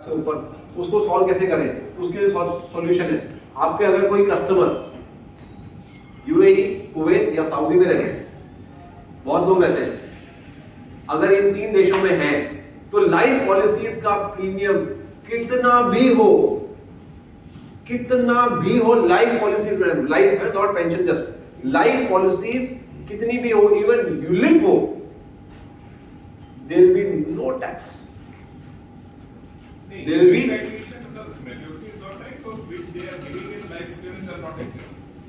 से ऊपर, उसको सॉल्व कैसे करें, उसके लिए सॉल्यूशन है। आपके अगर कोई कस्टमर यूएई, कुवैत या सऊदी में रहते हैं, बहुत लोग रहते हैं, अगर इन 3 देशों में है तो लाइफ पॉलिसीज का प्रीमियम कितना भी हो, लाइफ पॉलिसीज में, लाइफ है not pension, just life policies कितनी भी हो, इवन यूलिप हो, there will be no tax, there will be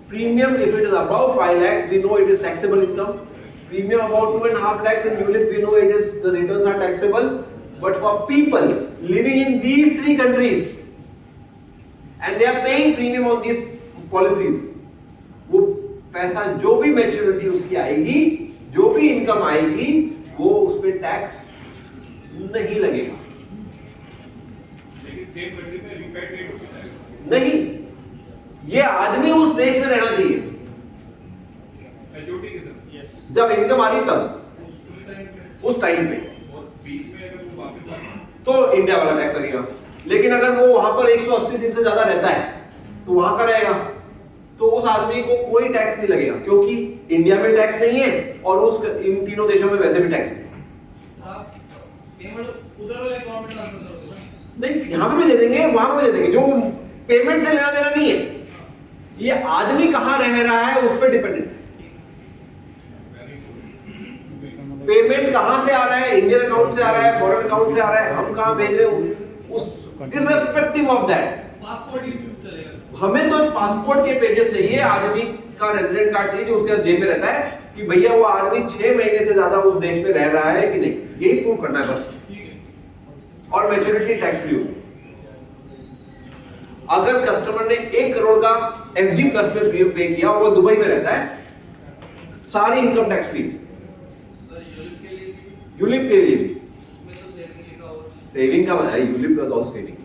premium if it is above 5 lakhs, we know it is taxable income. Premium about 2.5 lakhs in ULIP, we know it is, the returns are taxable. But for people living in these 3 countries and they are paying premium on these policies, वो पैसा जो भी maturity उसकी आएगी, जो भी income आएगी, वो उस पे टैक्स नहीं लगेगा। लेकिन सेम कंट्री में रिपैट्रिएट होता है नहीं, ये आदमी उस देश में रहना चाहिए। मैच्योरिटी के समय जब इनकम आ रही तब उस टाइम पे, और बीच में अगर वो वापस आए तो इंडिया वाला टैक्स लगेगा। लेकिन अगर वो वहां पर 180 दिन से ज्यादा रहता है तो वहां का रहेगा, तो उस आदमी को कोई टैक्स नहीं लगेगा, क्योंकि इंडिया में टैक्स नहीं है और उस इन तीनों देशों में वैसे भी टैक्स नहीं। यहाँ पे भी दे देंगे, वहां पे भी दे देंगे, जो पेमेंट से लेना देना नहीं है, ये आदमी कहां रह रहा है उस पर डिपेंडेंट। पेमेंट कहां से आ रहा है, इंडियन अकाउंट से आ रहा है, फॉरेन अकाउंट से आ रहा है, हम कहां भेज रहे हैं, उस इररिस्पेक्टिव ऑफ दैट हमें तो पासपोर्ट के पेजेस चाहिए, आदमी का रेजिडेंट कार्ड चाहिए जो उसके जेब में रहता है कि भैया वो आदमी 6 महीने से ज्यादा उस देश में रह रहा है कि नहीं, यही प्रूव करना है बस। और मैच्योरिटी टैक्स भी हो। अगर कस्टमर ने 1 करोड़ का एफजी प्लस में प्रीमियम पे किया और वो दुबई में रहता है, सारी इनकम टैक्स फ्री। यूलिप के लिए सेविंग का मतलब यूलिप का ऑल्सो सेविंग,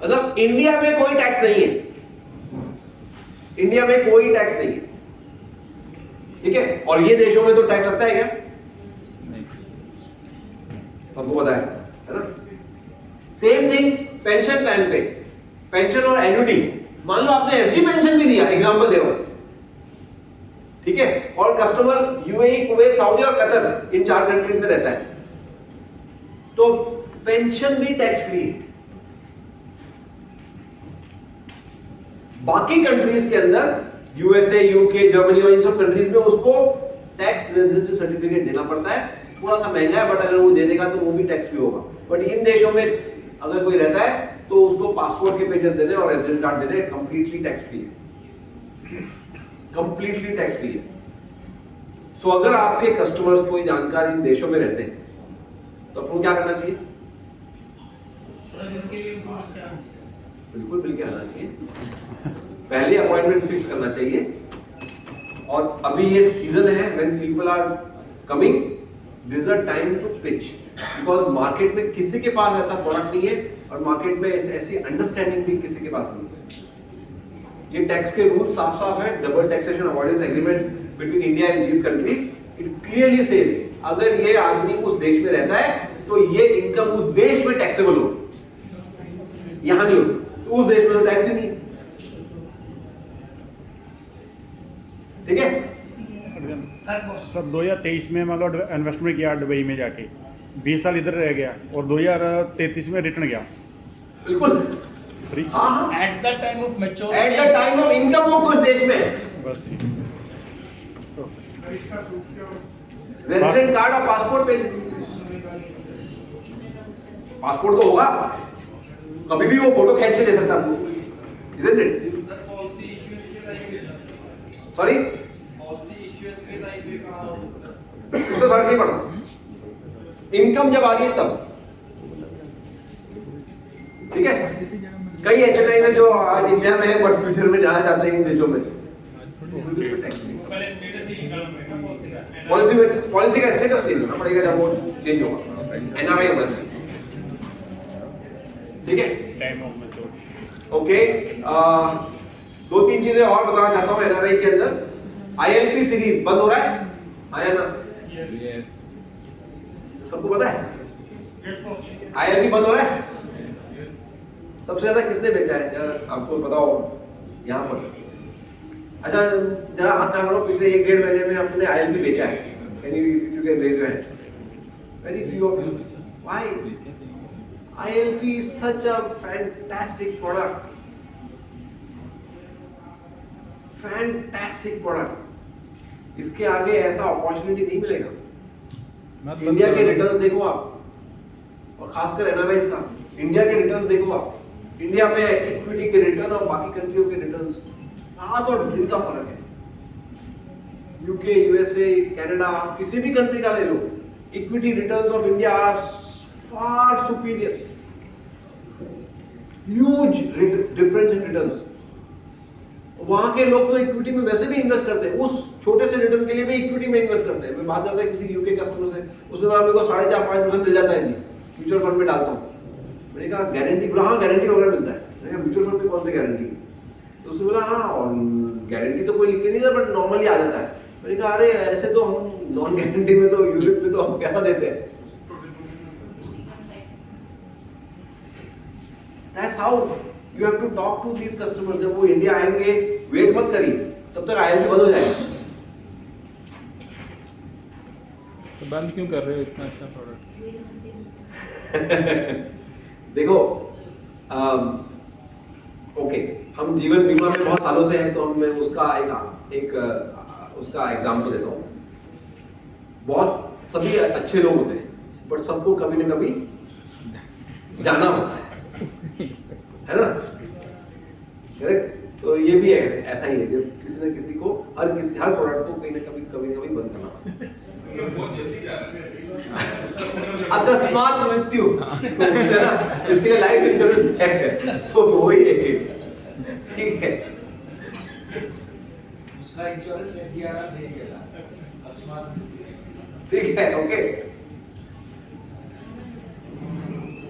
मतलब इंडिया में कोई टैक्स नहीं है, इंडिया में कोई टैक्स नहीं है, ठीक है। और ये देशों में तो टैक्स लगता है क्या? नहीं, सबको पता है ना। सेम थिंग पेंशन प्लान पे, पेंशन और एन्युटी, मान लो आपने एफजी पेंशन भी दिया, एग्जांपल दे रहा हूं, ठीक है, और कस्टमर यूएई, कुवैत, सऊदी और कतर, इन 4 कंट्रीज में रहता है, तो पेंशन भी टैक्स फ्री है। बाकी कंट्रीज के अंदर यूएसए, यूके, जर्मनी और इन सब कंट्रीज में उसको टैक्स रेजिडेंसी सर्टिफिकेट देना पड़ता है, थोड़ा सा महंगा है, बट अगर वो दे देगा तो वो भी टैक्स फ्री होगा। बट इन देशों में अगर कोई रहता है तो उसको पासपोर्ट के पेजेस देने और रेजिडेंट कार्ड देने, कंप्लीटली टैक्स फ्री है, कंप्लीटली टैक्स फ्री है। सो अगर आपके कस्टमर्स कोई जानकार इन देशों में रहते हैं तो आपको क्या करना चाहिए? बिल्कुल मिल के आना चाहिए, पहले अपॉइंटमेंट फिक्स करना चाहिए। और अभी ये सीजन है when people are coming, this is a time to pitch, because market में किसी के पास ऐसा प्रोडक्ट नहीं है और मार्केट में ऐसी अंडरस्टैंडिंग भी किसी के पास नहीं है। ये टैक्स के रूल साफ साफ है, double taxation avoidance agreement between India and these countries, it clearly says अगर ये आदमी उस देश में रहता है तो ये इनकम उस देश में टैक्सेबल हो, यहां नहीं हो, तो उस देश में तो टैक्स ही नहीं, ठीक है। सर 2023 में मतलब इन्वेस्टमेंट किया दुबई में जाके, 20 साल इधर रह गया और 2033 में रिटर्न गया, बिल्कुल free. At the time of maturity, at the time of income वो कुछ देश में है, बस ठीक। रेजिडेंट कार्ड और पासपोर्ट पे, पासपोर्ट तो होगा, कभी भी वो फोटो खींच के दे सकता है आपको, isn't it? सॉरी, उससे फर्क नहीं पड़ता, इनकम जब आ रही है तब, ठीक है। कई एचएनआई है जो आज इंडिया में है बट फ्यूचर में जाना चाहते हैं इन देशों में, पॉलिसी का स्टेटस चेंज होना पड़ेगा जब वो चेंज होगा, एनआरआई होना चाहिए, ठीक है। टाइम ऑफ मैच्योरिटी, ओके, 2-3 चीजें और बताना चाहता हूँ एनआरआई के अंदर। आईएलपी सीरीज बंद हो रहा है, आया ना? यस, सबको पता है आईएलपी बंद हो रहा है, सबसे ज्यादा किसने बेचा है जरा आपको बताओ यहाँ पर। अच्छा जरा हाथ खड़ा करो, पिछले 1-1.5 महीने में अपने ILP बेचा है? Can you, if you can raise your hand? Very few of you. Why? ILP is such a fantastic product. Fantastic product. इसके आगे ऐसा अपॉर्चुनिटी नहीं मिलेगा। इंडिया के रिटर्न्स देखो आप, और खासकर NRIs का इंडिया के रिटर्न्स देखो आप। इंडिया में इक्विटी के रिटर्न और बाकी कंट्रियों के रिटर्न्स रात और दिन का फर्क है। यूके, USA, कनाडा, किसी भी कंट्री का ले लो, equity returns of India are far superior, huge difference in returns. वहां के लोग तो इक्विटी में वैसे भी इन्वेस्ट करते हैं, उस छोटे से रिटर्न के लिए भी इक्विटी में इन्वेस्ट करते हैं। मैं बात करता है किसी यूके कस्टमर से, उसने बोला मेरे को 4.5-5% मिल जाता है जी, म्यूचुअल फंड में डालता हूँ। मैंने कहा गारंटी? बोला हाँ गारंटी वगैरह मिलता है। मैंने कहा म्यूचुअल फंड में कौन सी गारंटी? तो उसने बोला हाँ, और गारंटी तो कोई लिख के नहीं था, बट नॉर्मली आ जाता है। मैंने कहा अरे ऐसे तो हम नॉन गारंटी में तो यूनिट में तो हम पैसा देते हैं। That's how you have to talk to these customers. जब वो इंडिया आएंगे, वेट मत करिए, तब तक ILP बंद हो जाएगा। तो बंद क्यों कर रहे हो इतना अच्छा प्रोडक्ट? देखो ओके, हम जीवन बीमा में बहुत सालों से हैं, तो मैं उसका एक उसका एग्जांपल देता हूँ। बहुत सभी अच्छे लोग होते हैं, बट सबको कभी ना कभी जाना होता है ना? करेक्ट? तो ये भी है, ऐसा ही है, जब किसी न किसी को हर प्रोडक्ट को कहीं ना कभी बंद करना होता है। बहुत जल्दी जा रहे हैं। अकस्मात मृत्यु इसके लिए लाइफ इंश्योरेंस है, तो वही है, ठीक है। उसका इंश्योरेंस SGR नहीं गया, अकस्मात, ठीक है।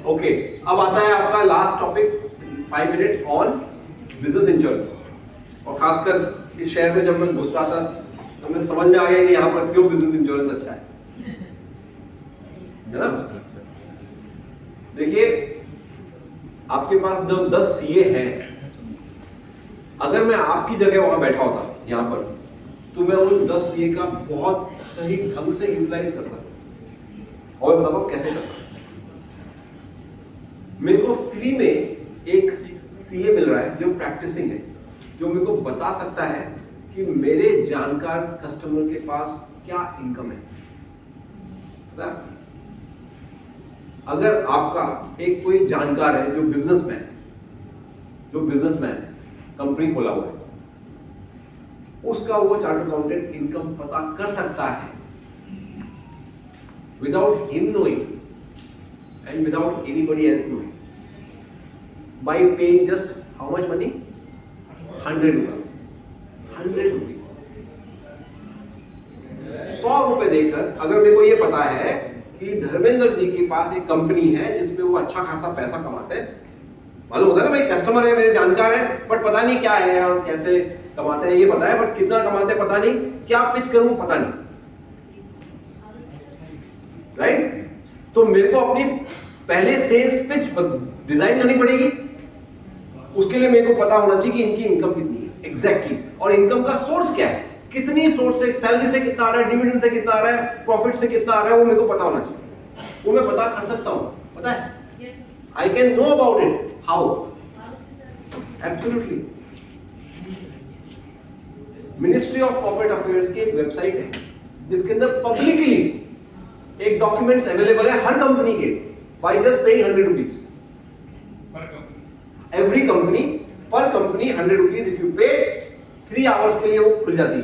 ओके, अब आता है आपका last topic, 5 minutes on business insurance. और खासकर इस शहर में जब मैं घुस रहा था, तो मुझे समझ में आ गया कि यहाँ पर क्यों बिजनेस इंश्योरेंस अच्छा है ना? देखिए, आपके पास जो 10 CA हैं, अगर मैं आपकी जगह वहां बैठा होता यहाँ पर, तो मैं उन 10 CA का बहुत सही ढंग से यूटिलाइज करता, और बताता हूँ कैसे करता। मेरे को फ्री में एक CA मिल रहा है जो प्रैक्टिसिंग है, जो मेरे को बता सकता है कि मेरे जानकार कस्टमर के पास क्या इनकम है। अगर आपका एक कोई जानकार है जो बिजनेसमैन कंपनी खोला हुआ है, उसका वो चार्टर्ड अकाउंटेंट इनकम पता कर सकता है without him knowing and without anybody else knowing, bye paying just how much money? 100 rupees. 100 रुपए देकर अगर मेरे को ये पता है कि धर्मेंद्र जी के पास एक कंपनी है जिसमें वो अच्छा खासा पैसा कमाते हैं, मालूम होता है ना भाई, कस्टमर है, मेरे जानकार है, बट पता नहीं क्या है और कैसे कमाते हैं ये पता है, बट कितना कमाते हैं पता नहीं, क्या पिच करूं पता नहीं, राइट? तो मेरे को अपनी पहले सेल्स पिच डिजाइन करनी पड़ेगी। उसके लिए मेरे को पता होना चाहिए कि इनकी इनकम कितनी है एग्जैक्टली, और इनकम का सोर्स क्या है, कितनी सोर्स से, सैलरी से कितना आ रहा है, डिविडेंड से कितना आ रहा है, प्रॉफिट से कितना आ रहा है, वो मेरे को पता होना चाहिए। वो मैं पता कर सकता हूं, पता है, I can know about it. How? Absolutely. Ministry of corporate affairs की एक वेबसाइट है जिसके अंदर पब्लिकली एक डॉक्यूमेंट्स अवेलेबल है हर कंपनी के, by just paying 100 rupees. Every company, पर company 100 rupees, if you pay 3 hours के लिए वो खुल जाती है,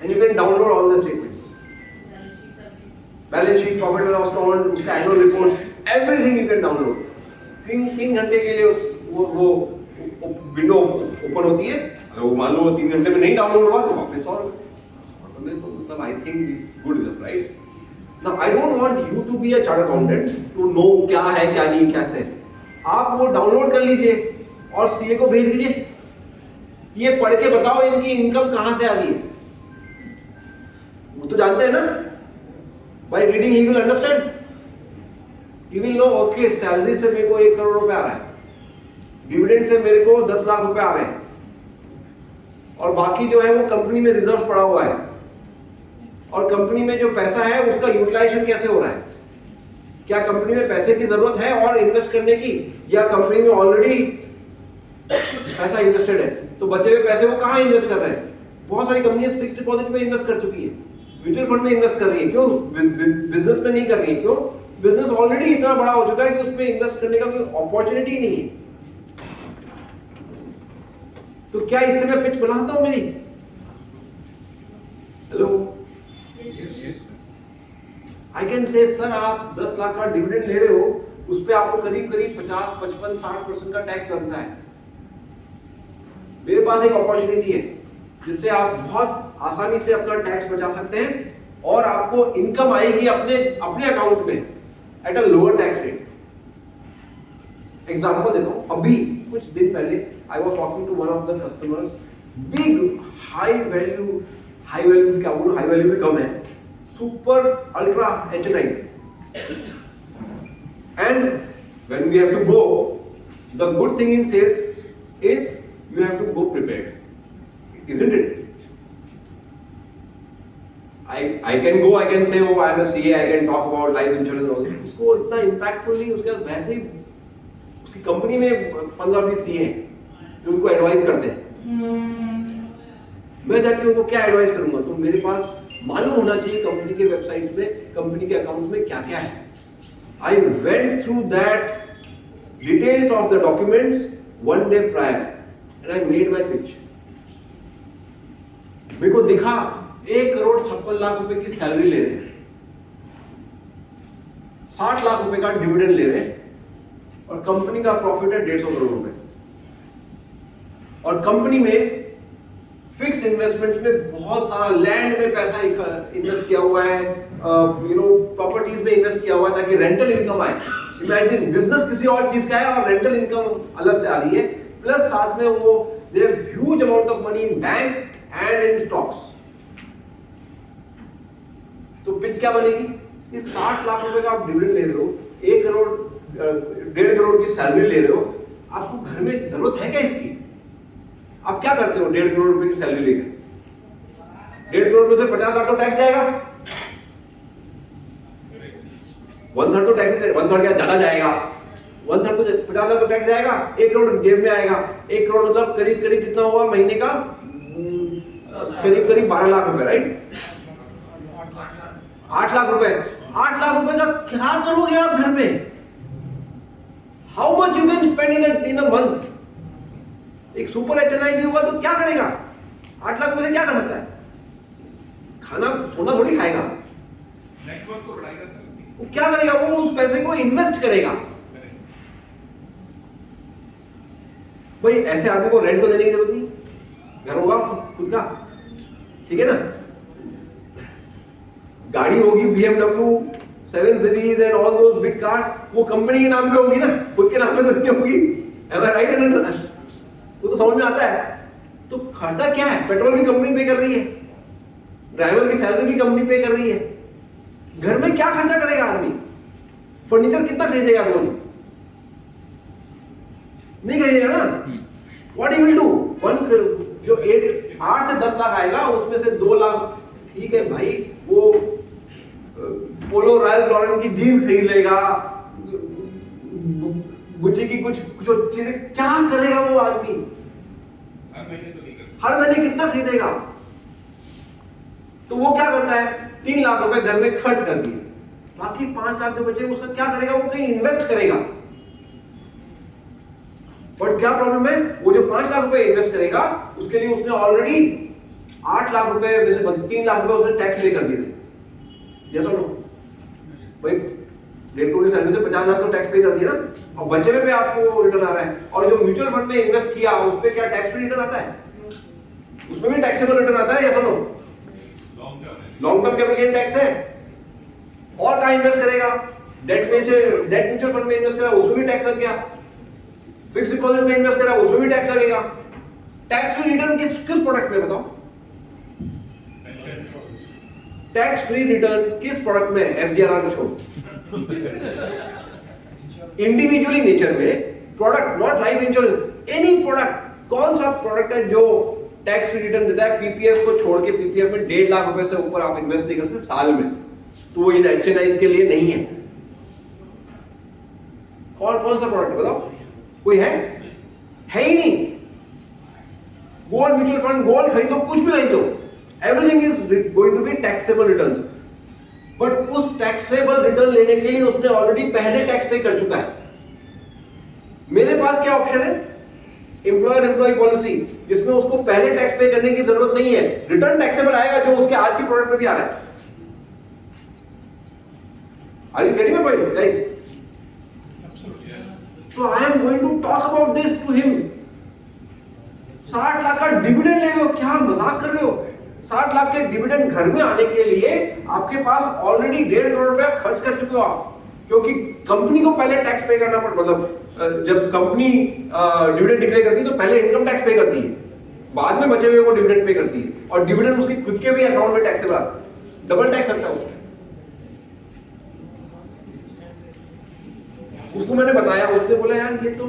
and you can download all the statements, balance sheet, profit and loss account, उसका annual report, everything you can download. 3 घंटे के लिए वो विंडो ओपन होती है। अगर वो मान लो 3 घंटे में नहीं डाउनलोड हुआ तो वापस और मतलब I think it's good enough, right? Now I don't want you to be a chartered accountant to know क्या है क्या नहीं, कैसे। आप वो डाउनलोड कर लीजिए और सीए को भेज दीजिए, ये पढ़ के बताओ इनकी इनकम कहां से आ रही है। वो तो जानते हैं ना, by reading he will understand, he will know okay salary से मेरे को 1 करोड़ रुपए आ रहा है, डिविडेंड से मेरे को 10 लाख रुपए आ रहे हैं और बाकी जो है वो कंपनी में रिजर्व पड़ा हुआ है और कंपनी में जो पैसा है उसका यूटिलाइजेशन कैसे हो रहा है, क्या कंपनी में पैसे की जरूरत है और इन्वेस्ट करने की, या कंपनी में ऑलरेडी पैसा इन्वेस्टेड है, तो बचे हुए पैसे वो कहां इन्वेस्ट कर रहे हैं। बहुत सारी कंपनियां फिक्स्ड डिपॉजिट में इन्वेस्ट कर चुकी है, म्यूचुअल फंड में इन्वेस्ट कर रही है, क्यों बिजनेस में नहीं कर रही है, क्यों बिजनेस ऑलरेडी इतना बड़ा हो चुका है कि उसमें इन्वेस्ट करने का कोई अपॉर्चुनिटी नहीं है। तो क्या इससे मैं पिच बना सकता हूं मेरी? Hello, I can say sir आप 10 लाख का डिविडेंड ले रहे हो, उस पे आपको करीब करीब 50, 55, 60% का टैक्स लगता है। मेरे पास एक अपॉर्चुनिटी है जिससे आप बहुत आसानी से अपना टैक्स बचा सकते हैं और आपको इनकम आएगी अपने अकाउंट में at a lower tax rate. Example देता हूं, अभी कुछ दिन पहले I was talking to one of the customers, big high value क्या बोलूं, हाई वैल्यू भी कम है, super ultra HNIs, and when we have to go, the good thing in sales is you have to go prepared, isn't it? I can go, I can say, oh, I am a CA, I can talk about life insurance and all. उसको इतना impactful नहीं, उसके बाद वैसे ही उसकी company में 15-20 CA हैं जो उनको एडवाइस करते हैं। मैं जाके उनको क्या एडवाइस करूंगा? तो मेरे पास मालूम होना चाहिए कंपनी के वेबसाइट्स में, कंपनी के अकाउंट्स में क्या क्या है। I went through that details of the documents one day prior and I made my pitch. मेरे को दिखा 1,56,00,000 रुपए की सैलरी ले रहे हैं, 60 लाख रुपए का डिविडेंड ले रहे हैं और कंपनी का प्रॉफिट है 150 करोड़ रुपए और कंपनी में फिक्स इन्वेस्टमेंट्स में बहुत सारा लैंड में पैसा इन्वेस्ट किया हुआ है, प्रॉपर्टीज में इन्वेस्ट किया हुआ है ताकि रेंटल इनकम आए। इमेजिन बिजनेस किसी और चीज का है और रेंटल इनकम अलग से आ रही है, प्लस साथ में वो they have huge amount of money in bank and in stocks. तो पिच क्या बनेगी कि 60 लाख रुपए का आप डिविडेंड ले रहे हो, 1 करोड़ 1.5 करोड़ की सैलरी ले रहे हो, आपको घर में जरूरत है क्या इसकी? आप क्या करते हो 1.5 करोड़ रुपए की सैलरी लेकर? 1.5 करोड़ में से 50 लाख तो टैक्स जाएगा, 1/3 तो टैक्स, 1/3 क्या ज्यादा जाएगा, 1/3 तो 50 लाख तो टैक्स जाएगा, 1 करोड़ जेब में आएगा। 1 करोड़ मतलब करीब करीब कितना हुआ महीने का? करीब करीब 12 लाख रुपए, राइट? 8 लाख रुपए। 8 लाख रुपए का क्या करोगे आप घर में? How much you can spend in a month? एक सुपर HNI भी हुआ तो क्या करेगा? 8 लाख रुपए से क्या कर सकता है? खाना सोना थोड़ी खाएगा, नेटवर्क को बढ़ाएगा सर। वो क्या करेगा? वो उस पैसे को इन्वेस्ट करेगा। भाई ऐसे आदमी को रेंट तो देने की जरूरत नहीं, घर होगा खुद का, ठीक है ना? गाड़ी होगी BMW 7 series and all those big cars, वो कंपनी के नाम पे होगी ना, खुद के नाम पे तो नहीं होगी। एम आई राइट? वो तो समझ में आता है। तो खर्चा क्या है? पेट्रोल भी कंपनी पे कर रही है, ड्राइवर की सैलरी भी कंपनी पे कर रही है। घर में क्या खर्चा करेगा आदमी? फर्नीचर कितना खरीदेगा लोन? नहीं खरीदेगा ना। What he will do? जो 8 से 10 लाख आएगा उसमें से 2 लाख, ठीक है भाई, वो पोलो रॉयल लॉरेन की जीन्स खरीद लेगा, गुच्ची की कुछ चीजें, क्या करेगा वो आदमी? हर महीने तो नहीं कर हर महीने कितना खरीदेगा? तो वो क्या करता है? 3 लाख रुपए घर में खर्च कर दिए, बाकी 5 लाख जो बचे उसका क्या करेगा? वो कहीं इन्वेस्ट करेगा। बट क्या प्रॉब्लम है? वो जो 5 लाख रुपए इन्वेस्ट करेगा उसके लिए उसने ऑलरेडी 8 लाख रुपए में से 3 लाख रुपए उसने टैक्स पे कर दिए। यस और नो? भाई 1.5 करोड़ की सैलरी से 50 लाख तो टैक्स पे कर दिया ना, और बचे हुए पे आपको रिटर्न आ रहा है। और जो म्यूचुअल फंड में इन्वेस्ट किया उस पे क्या टैक्स फ्री रिटर्न आता है? उसमें भी टैक्सेबल रिटर्न आता है। यस और no? Long term capital gain tax है। और कहां इन्वेस्ट करेगा? डेट म्यूचुअल फंड में इन्वेस्ट करा उसमें भी टैक्स लग गया, फिक्स्ड डिपॉजिट में इन्वेस्ट करा उसमें भी टैक्स लगेगा। टैक्स फ्री रिटर्न किस प्रोडक्ट में बताओ? टैक्स फ्री रिटर्न किस प्रोडक्ट में? FGRR को छोड़, इंडिविजुअली नेचर में product, not life insurance, any product. कौन सा प्रोडक्ट है जो टैक्स रिटर्न देता है? पीपीएफ को छोड़ के, पीपीएफ में 1.5 लाख रुपए से ऊपर आप इन्वेस्ट नहीं कर सकते साल में, तो वो एचएनआई के लिए नहीं है। कौन सा प्रोडक्ट बताओ, कोई है ही नहीं। गोल्ड म्यूचुअल फंड, गोल्ड खरीदो, कुछ भी खरीदो, everything is going to be taxable returns. But उस टैक्सेबल रिटर्न लेने के लिए उसने ऑलरेडी पहले टैक्स पे कर चुका है। मेरे पास क्या ऑप्शन है? एम्प्लॉयर एम्प्लॉय पॉलिसी, जिसमें उसको पहले टैक्स पे करने की जरूरत नहीं है, रिटर्न टैक्सेबल आएगा जो उसके आज की प्रोडक्ट में भी आ रहा है। Are you getting my point guys? So I am going to talk about this to him. 60 lakh का डिविडेंड ले रहे हो, क्या मजाक कर रहे हो? 60 लाख के डिविडेंड घर में आने के लिए आपके पास ऑलरेडी 1.5 करोड़ रुपया खर्च कर चुके हो आप, क्योंकि कंपनी को पहले टैक्स पे करना पड़ता, मतलब जब कंपनी डिविडेंड डिक्लेयर करती है तो पहले इनकम टैक्स पे करती है, बाद में बचे हुए वो डिविडेंड पे करती है, और डिविडेंड उसके खुद के भी अकाउंट में टैक्सेबल आता है, डबल टैक्स लगता है उसमें। उसको मैंने बताया, उसने बोला यार ये तो,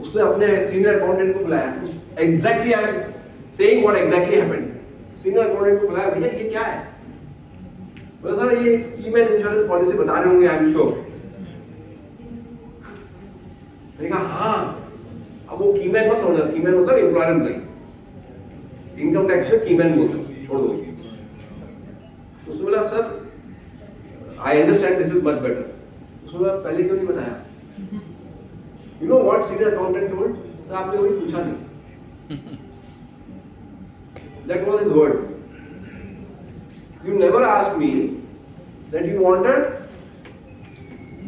उसने अपने सीनियर अकाउंटेंट को बुलाया, exactly I am saying what exactly happened. Senior accountant को बुलाया, भैया ये क्या है? बोला सर ये कीमैन इंश्योरेंस पॉलिसी बता रहे होंगे, आई एम श्योर। मैंने कहा हाँ, अब वो कीमैन मत समझना, कीमैन होता है एम्प्लॉयर एम्प्लॉय, इनकम टैक्स में कीमैन बोलते हैं, छोड़ दो। उसने बोला sir I understand this is much better. उसने पहले क्यों नहीं बताया? You know what senior accountant told? Sir आपने कभी पूछा नहीं। That was his word. You never asked me that you wanted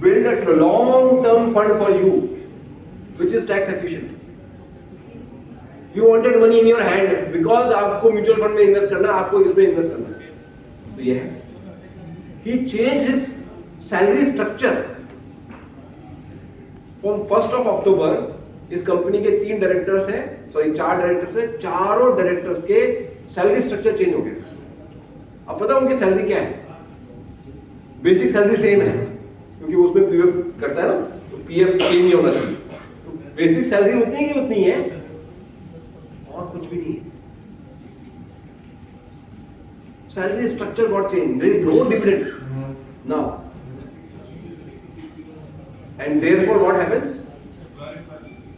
build a long-term fund for you, which is tax efficient. You wanted money in your hand because आपको mutual fund में invest करना है, आपको इसमें invest करना है, तो ये है। He changed his salary structure from 1st of October। इस कंपनी के 4 डायरेक्टर्स हैं, चारों डायरेक्टर्स के सैलरी स्ट्रक्चर चेंज हो गया। अब पता उनकी सैलरी क्या है? बेसिक सैलरी सेम है, क्योंकि उसमें पीएफ करता है ना, तो पीएफ चेंज नहीं होना चाहिए, तो बेसिक सैलरी उतनी की उतनी है और कुछ भी नहीं है। Salary structure got changed. There is no dividend now, and therefore what happens?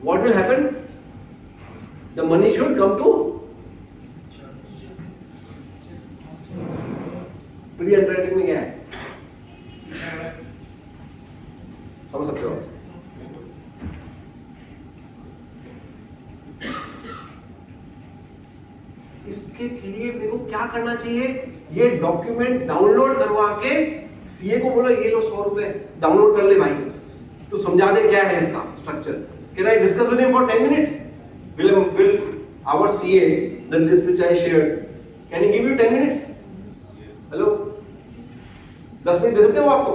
What will happen? The money should come to pre-underwriting में क्या है? समझ सकते हो? इसके लिए मेरे को क्या करना चाहिए? ये डॉक्यूमेंट डाउनलोड करवा के सीए को बोलो ये लो 100 रुपए डाउनलोड कर ले भाई, तो समझा दे क्या है इसका structure. Can I discuss with him for 10 minutes? Will our CA the list which I shared, can he give you 10 minutes? Hello, 10 minute दे सकते हो आपको?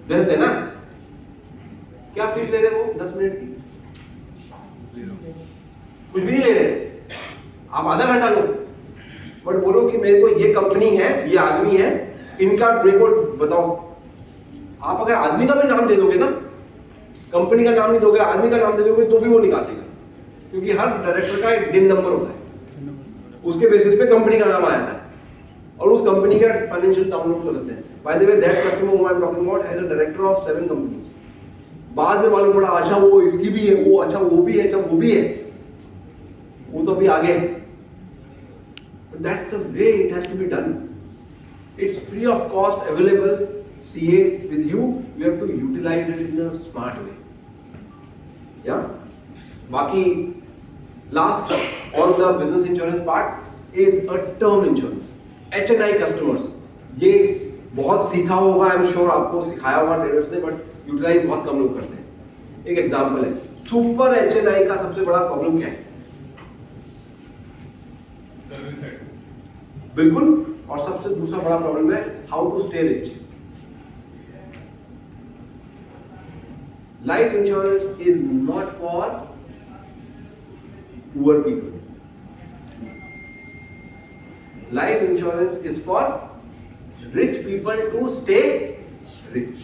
दे सकते ना? क्या फीस ले रहे हो 10 मिनट की? कुछ भी नहीं ले रहे, आप आधा घंटा लो, बट बोलो कि मेरे को ये कंपनी है, ये आदमी है, इनका मेरे को बताओ। आप अगर आदमी का भी नाम दे दोगे ना, कंपनी का नाम नहीं दोगे, आदमी का नाम दे दोगे, तो भी वो निकाल देगा, क्योंकि हर डायरेक्टर का एक दिन नंबर होता है, उसके बेसिस पे कंपनी का नाम आ जाता है और उस कंपनी का फाइनेंशियल डाउनलोड कर लेते हैं। By the way that customer who I am talking about has a director of 7 companies. बाद में मालूम पड़ा अच्छा वो इसकी भी है, वो अच्छा वो भी है, अच्छा वो भी है, वो तो अभी आगे है। But that's the way it has to be done. It's free of cost, available. CA with you. You have to utilize it in a smart way. Yeah. बाकी last on the business insurance part is a term insurance. HNI customers. ये बहुत सीखा होगा, I am sure आपको सिखाया होगा traders ने, but utilise बहुत कम लोग करते हैं। एक एग्जांपल है, सुपर HNI का सबसे बड़ा प्रॉब्लम क्या है? बिल्कुल, और सबसे दूसरा बड़ा प्रॉब्लम है how to stay rich. Life insurance is not for poor people, life insurance is for rich people to stay rich.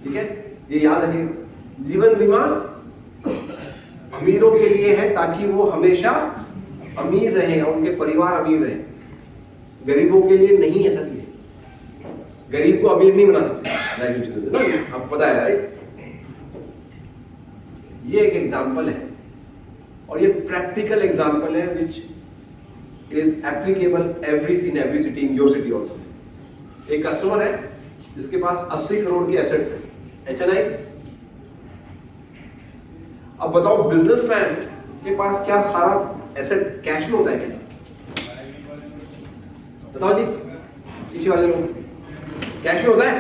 ठीक है, ये याद रखिएगा। जीवन बीमा अमीरों के लिए है ताकि वो हमेशा अमीर रहेगा, उनके परिवार अमीर रहे। गरीबों के लिए नहीं है सर, किसी गरीब को अमीर नहीं बना सकते लाइफ इंश्योरेंस ना, आपको पता है राइट। ये एक एग्जांपल है और ये प्रैक्टिकल एग्जांपल है which is applicable in every city, in your city also. एक कस्टमर है जिसके पास 80 करोड़ के एसेट्स है, HNI। अब बताओ बिजनेसमैन के पास क्या सारा एसेट कैश में होता है क्या? बताओ जी, पीछे वाले लोग, कैश में होता है?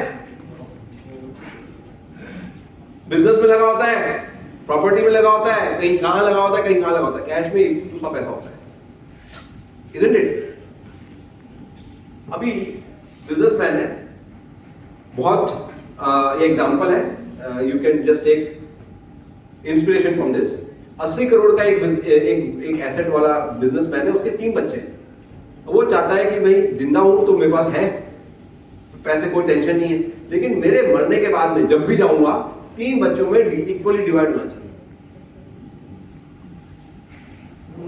बिजनेस में लगा होता है, प्रॉपर्टी में लगा होता है, कहीं कहां लगा होता है, कहीं कहां लगा होता है, कैश में दूसरा पैसा होता है, isn't it? अभी बिजनेसमैन है, बहुत एग्जांपल है, you can just take inspiration from this. 80 crore का एक एसेट वाला बिजनेसमैन है, उसके 3 बच्चे हैं। वो चाहता है कि भाई जिंदा हूं तो मेरे पास है पैसे, कोई टेंशन नहीं है, लेकिन मेरे मरने के बाद में जब भी जाऊंगा 3 बच्चों में इक्वली डिवाइड होना चाहिए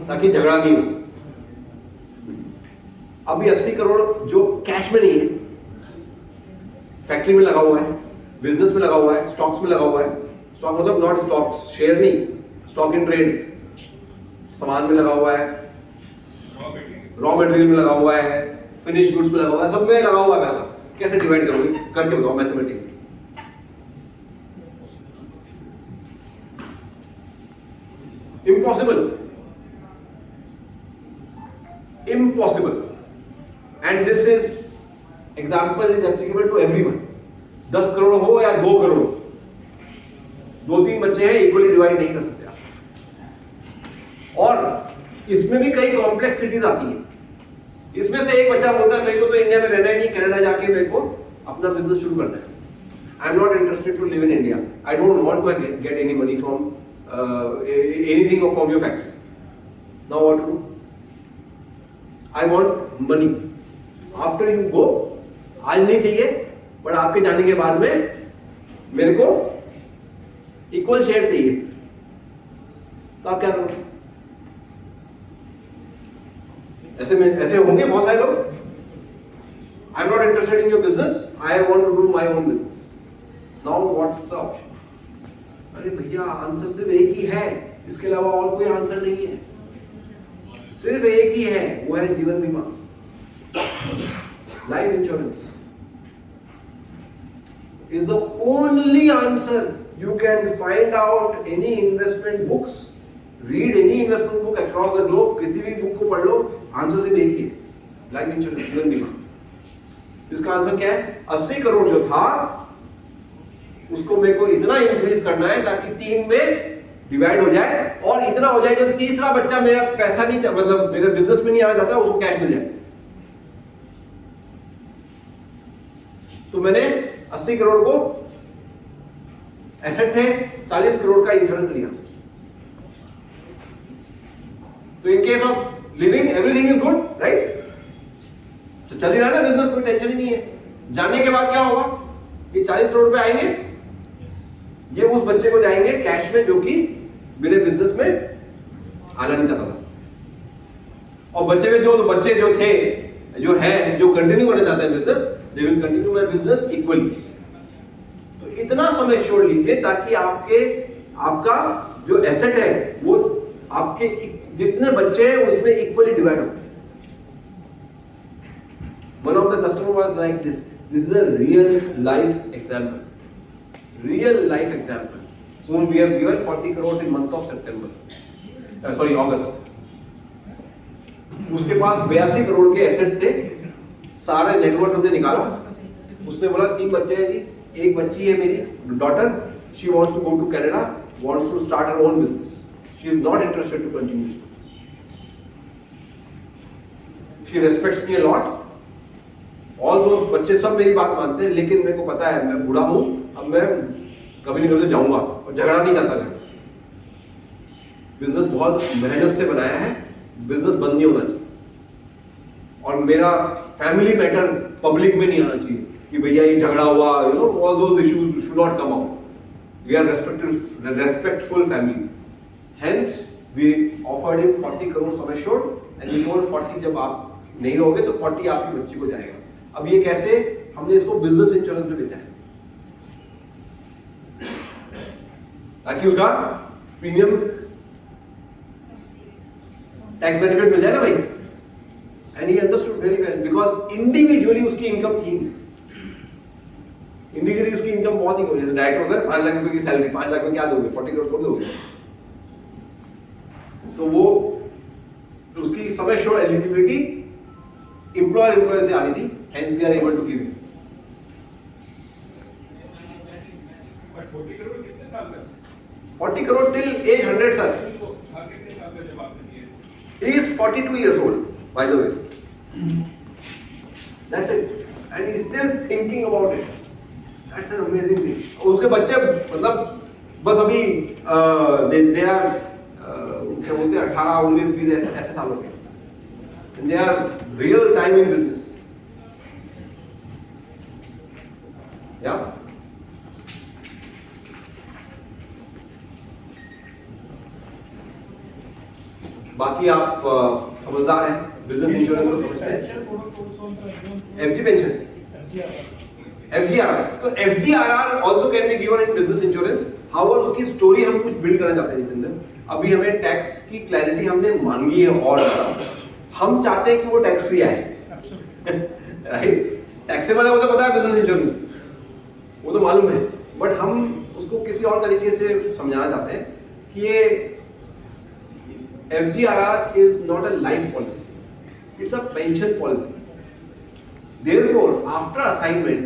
ताकि झगड़ा नहीं हो। अभी 80 करोड़ जो कैश में नहीं है, फैक्ट्री में लगा हुआ है, बिजनेस में लगा हुआ है, स्टॉक्स में लगा हुआ है। स्टॉक मतलब नॉट स्टॉक्स, शेयर नहीं, स्टॉक इन ट्रेड, सामान में लगा हुआ है, रॉ मटेरियल में लगा हुआ है, फिनिश गुड्स में लगा हुआ है, सब में लगा हुआ है पैसा। कैसे डिवाइड करोगे? करके बताओ mathematics. Impossible. And this is example is applicable to everyone. 10 crore हो या 2 करोड़, 2-3 बच्चे हैं, इक्वली डिवाइड नहीं कर सकते आप। और इसमें भी कई कॉम्प्लेक्सिटीज आती है। इसमें से एक बच्चा बोलता है मेरे को तो इंडिया में रहना ही नहीं, कनाडा जाके मेरे को अपना बिजनेस शुरू करना है। I am not interested to live in India, I don't want to get any money from anything from your factory. Now what to do? I want money. After you go, आज नहीं चाहिए, but आपके जाने के बाद में मेरे को इक्वल शेयर चाहिए, तो आप क्या करोगे? ऐसे होंगे बहुत सारे लोग। I am not interested in your business, I want to do my own business. Now what's the option? अरे भैया आंसर सिर्फ एक ही है, इसके अलावा और कोई आंसर नहीं है, सिर्फ एक ही है, वो है जीवन बीमा, life insurance is the only answer. You can find out any investment books, read any investment book across the globe, किसी भी बुक को पढ़ लो, आंसर सिर्फ एक ही है, लाइफ इंश्योरेंस, जीवन बीमा। इसका आंसर क्या है? 80 करोड़ जो था उसको मेरे को इतना इंक्रीज करना है ताकि 3 में डिवाइड हो जाए, और इतना हो जाए जो तीसरा बच्चा मेरा पैसा नहीं, मतलब मेरे बिजनेस में नहीं आना चाहता, उसको कैश मिल जाए। तो मैंने 80 करोड़ को एसेट थे, 40 करोड़ का इंश्योरेंस लिया। तो in case of living everything is good, right? तो चल ही रहा है ना बिजनेस, कोई टेंशन ही नहीं है। जाने के बाद क्या होगा? ये 40 करोड़ रुपए आएंगे, ये उस बच्चे को जाएंगे कैश में जो कि मेरे बिजनेस में आना नहीं चाहता था, और बच्चे में जो बच्चे जो थे, जो हैं, जो कंटिन्यू करना चाहते हैं business, they will continue my business equally. तो इतना सम एश्योर लीजिए ताकि आपका जो एसेट है वो आपके जितने बच्चे हैं उसमें इक्वली डिवाइड हो। One of the customer was like this is a real life example, real life example. Soon we have given 40 crores in month of September, August. उसके पास 82 करोड़ के एसेट्स थे, सारे नेटवर्क हमने निकाला। उसने बोला 3 बच्चे हैं जी, एक बच्ची है मेरी daughter, she wants to go to Canada, wants to start her own business, she is not interested to continue, she respects me a lot, all दोस्त बच्चे सब मेरी बात मानते हैं, लेकिन मेरे को पता है मैं बूढ़ा हूं, अब मैं कभी नहीं कभी जाऊंगा, और झगड़ा नहीं चाहता घर। बिजनेस बहुत मेहनत से बनाया है, बिजनेस बंद नहीं होना चाहिए, और मेरा फैमिली मैटर पब्लिक में नहीं आना चाहिए। कि भैया ये झगड़ा हुआ, you know, all those issues should not come out. We are respectful family. Hence we offered him 40 crore sum assured and we told 40 जब आप नहीं रहोगे तो 40 आपकी बच्ची को जाएगा. अब ये कैसे, हमने इसको बिजनेस इंश्योरेंस में बेचा है ताकि उसका प्रीमियम टैक्स बेनिफिट मिल जाए ना भाई. And he understood very well because individually उसकी इनकम थी. इंडिविजुअली उसकी इनकम बहुत ही कम. जैसे डायरेक्टर होता है 5 लाख रुपए की सैलरी, 5 लाख में क्या दोगे, 40 crore थोड़ी दोगे. तो वो उसकी सम एश्योर्ड एलिजिबिलिटी एम्प्लॉयर से आ रही थी. Hence we are able to give. But 40 crore कितने साल तक? 40 crore till age 100 sir. हाँ, कितने साल तक जब आपने दिए? He is 42 years old, by the way. That's it. And he's still thinking about it. That's an amazing thing. उसके बच्चे मतलब बस अभी they are क्या बोलते हैं 18, 19, 20 ऐसे सालों के. And they are real time in business. Yeah. बाकी आप समझदार हैं, बिजनेस इंश्योरेंस को समझते हैं. FG pension, FGRR. तो FGRR also can be given in business insurance. However उसकी स्टोरी हम कुछ बिल्ड करना चाहते हैं जितेंद्र. अभी हमें टैक्स की क्लैरिटी हमने मांगी है और हम चाहते हैं कि वो टैक्स फ्री आए. राइट. टैक्सेबल है वो तो पता है बिजनेस इंश्योरेंस, वो तो मालूम है. बट हम उसको किसी और तरीके से समझाना चाहते हैं कि ये FGRR is not a life policy, it's a pension policy. Therefore, after assignment,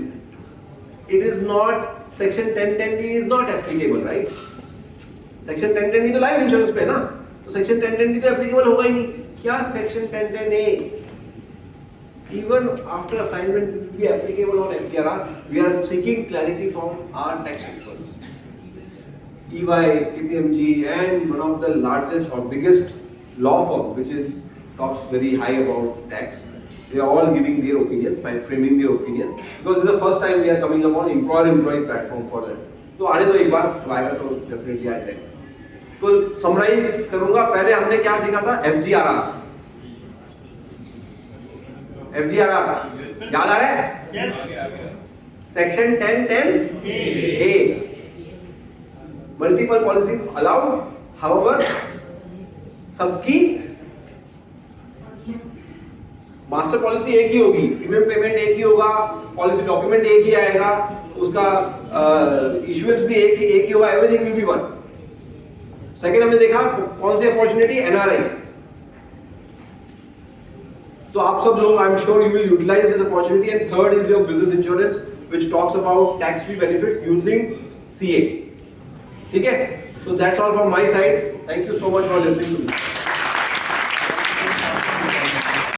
it is not, section 1010D is not applicable, right? Section 1010D तो life insurance पे ना, तो section 1010D तो applicable होगा ही नहीं. क्या section 1010A? Even after assignment, it will be applicable on FGRR. We are seeking clarity from our tax experts. EY, KPMG, and one of the largest or biggest law firm, which is talks very high about tax. They are all giving their opinion, framing their opinion, because this is the first time we are coming upon employer-employee platform for that. तो आने दो एक बार, आएगा तो definitely आएगा. तो summarize करूँगा. पहले हमने क्या सीखा था? FGRR. FGRR याद आ रहा है? Yes. Section 1010A. Multiple policies allowed, however, सबकी मास्टर पॉलिसी एक ही होगी, प्रीमियम पेमेंट एक ही होगा, पॉलिसी डॉक्यूमेंट एक ही आएगा, उसका इश्यूएंस भी एक ही होगा, everything will be one. Second हमने देखा कौन सी अपॉर्चुनिटी, एनआरआई. तो आप सब लोग, I am sure you will utilize this opportunity. And third is your business insurance which talks about tax free benefits using CA. ठीक है. So that's all from my side. Thank you so much for listening to me.